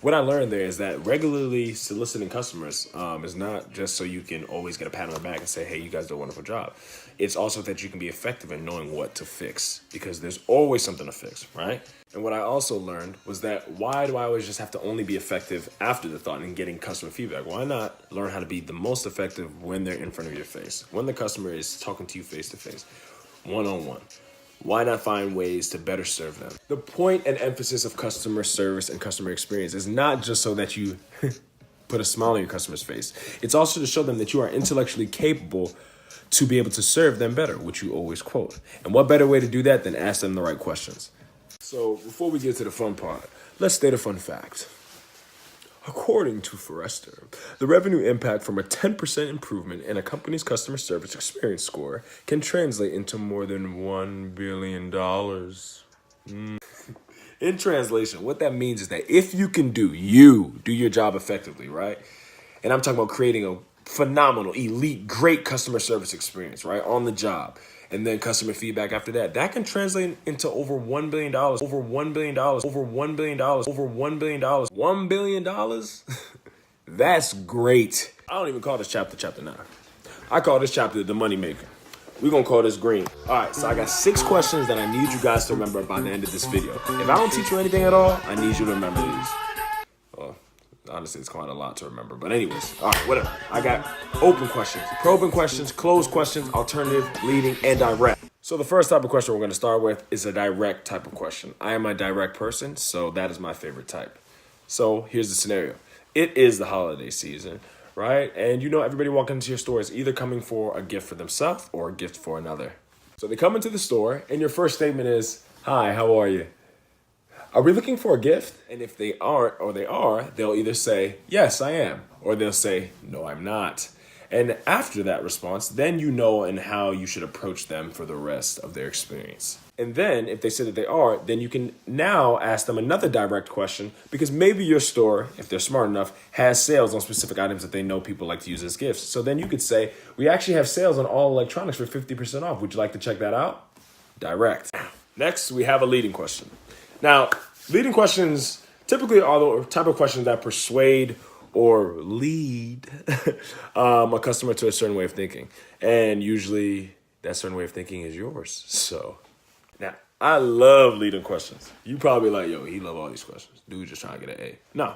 what I learned there is that regularly soliciting customers is not just so you can always get a pat on the back and say, hey, you guys do a wonderful job. It's also that you can be effective in knowing what to fix, because there's always something to fix, right? And what I also learned was that why do I always just have to only be effective after the thought and getting customer feedback? Why not learn how to be the most effective when they're in front of your face, when the customer is talking to you face to face, one-on-one? Why not find ways to better serve them? The point and emphasis of customer service and customer experience is not just so that you put a smile on your customer's face. It's also to show them that you are intellectually capable to be able to serve them better, which you always quote. And what better way to do that than ask them the right questions? So before we get to the fun part, let's state a fun fact. According to Forrester, the revenue impact from a 10% improvement in a company's customer service experience score can translate into more than $1 billion. In translation, what that means is that if you can do your job effectively, right? And I'm talking about creating a phenomenal, elite, great customer service experience, right? On the job. And then customer feedback after that. That can translate into over $1 billion, over $1 billion, over $1 billion, over $1 billion, $1 billion. That's great. I don't even call this chapter 9. I call this chapter the money maker. We're going to call this green. All right, so I got 6 questions that I need you guys to remember by the end of this video. If I don't teach you anything at all, I need you to remember these. Well, honestly, it's quite a lot to remember. But anyways, all right, whatever. I got open questions, probing questions, closed questions, alternative, leading, and direct. So the first type of question we're going to start with is a direct type of question. I am a direct person, so that is my favorite type. So here's the scenario. It is the holiday season, right? And you know everybody walking into your store is either coming for a gift for themselves or a gift for another. So they come into the store, and your first statement is, hi, how are you? Are we looking for a gift? And if they aren't or they are, they'll either say, yes, I am. Or they'll say, no, I'm not. And after that response, then you know and how you should approach them for the rest of their experience. And then if they say that they are, then you can now ask them another direct question, because maybe your store, if they're smart enough, has sales on specific items that they know people like to use as gifts. So then you could say, we actually have sales on all electronics for 50% off. Would you like to check that out? Direct. Next, we have a leading question. Now, leading questions typically are the type of questions that persuade or lead a customer to a certain way of thinking. And usually that certain way of thinking is yours. So now, I love leading questions. You probably like, yo, he love all these questions. Dude just trying to get an A. No,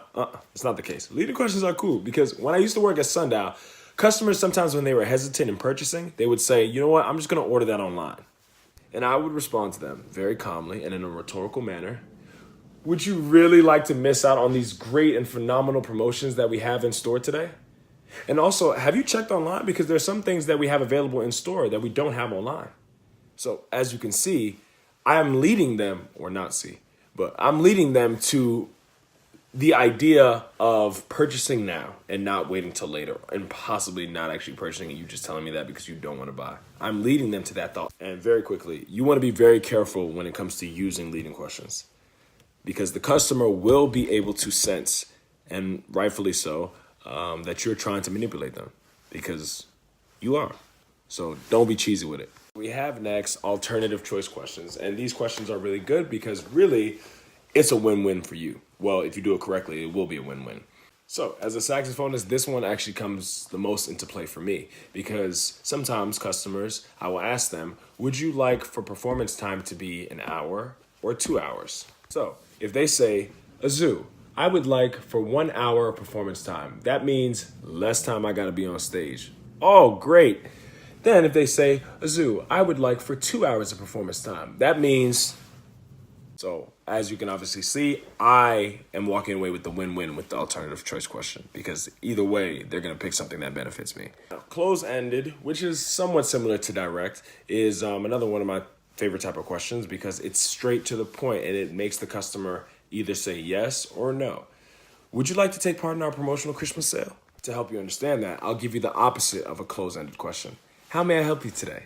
it's not the case. Leading questions are cool because when I used to work at Sundial, customers sometimes when they were hesitant in purchasing, they would say, you know what, I'm just going to order that online. And I would respond to them very calmly and in a rhetorical manner. Would you really like to miss out on these great and phenomenal promotions that we have in store today? And also, have you checked online? Because there's some things that we have available in store that we don't have online. So as you can see, I am leading them, or not see, but I'm leading them to the idea of purchasing now and not waiting till later and possibly not actually purchasing it. You just telling me that because you don't want to buy. I'm leading them to that thought. And very quickly, you want to be very careful when it comes to using leading questions, because the customer will be able to sense, and rightfully so, that you're trying to manipulate them, because you are. So don't be cheesy with it. We have next alternative choice questions. And these questions are really good because really it's a win-win for you. Well, if you do it correctly, it will be a win-win. So as a saxophonist, this one actually comes the most into play for me, because sometimes customers, I will ask them, would you like for performance time to be an hour or 2 hours? So if they say, Azu, I would like for 1 hour of performance time. That means less time I gotta be on stage. Oh, great. Then if they say, Azu, I would like for 2 hours of performance time. That means, so as you can obviously see, I am walking away with the win-win with the alternative choice question, because either way, they're gonna pick something that benefits me. Now, close-ended, which is somewhat similar to direct, is another one of my favorite type of questions, because it's straight to the point and it makes the customer either say yes or no. Would you like to take part in our promotional Christmas sale? To help you understand that, I'll give you the opposite of a close-ended question. How may I help you today?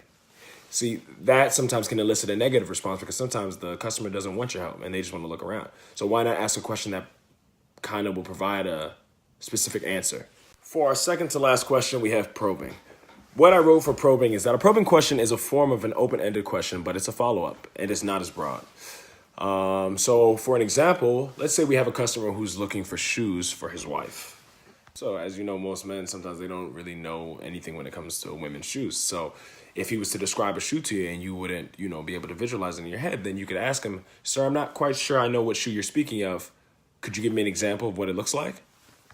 See, that sometimes can elicit a negative response, because sometimes the customer doesn't want your help and they just want to look around. So why not ask a question that kind of will provide a specific answer? For our second to last question, we have probing. What I wrote for probing is that a probing question is a form of an open-ended question, but it's a follow-up and it's not as broad. So for an example, let's say we have a customer who's looking for shoes for his wife. So as you know, most men, sometimes they don't really know anything when it comes to women's shoes. So if he was to describe a shoe to you and you wouldn't, be able to visualize it in your head, then you could ask him, sir, I'm not quite sure I know what shoe you're speaking of. Could you give me an example of what it looks like?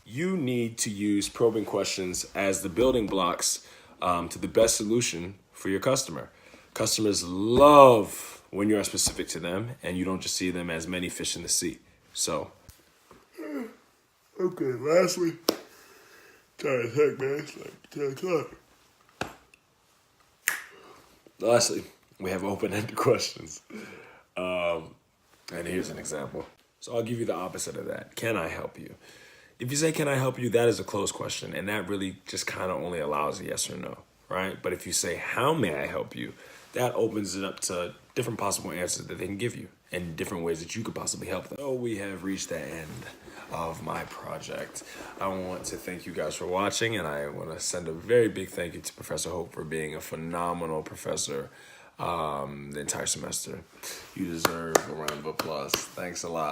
You need to use probing questions as the building blocks to the best solution for your customer. Customers love when you're specific to them and you don't just see them as many fish in the sea. So, okay, lastly, tired as heck, man. It's like 10 o'clock. Lastly, we have open-ended questions. And here's an example. So I'll give you the opposite of that. Can I help you? If you say, can I help you, that is a closed question. And that really just kind of only allows a yes or no, right? But if you say, how may I help you? That opens it up to different possible answers that they can give you and different ways that you could possibly help them. So we have reached the end of my project. I want to thank you guys for watching, and I want to send a very big thank you to Professor Hope for being a phenomenal professor the entire semester. You deserve a round of applause. Thanks a lot.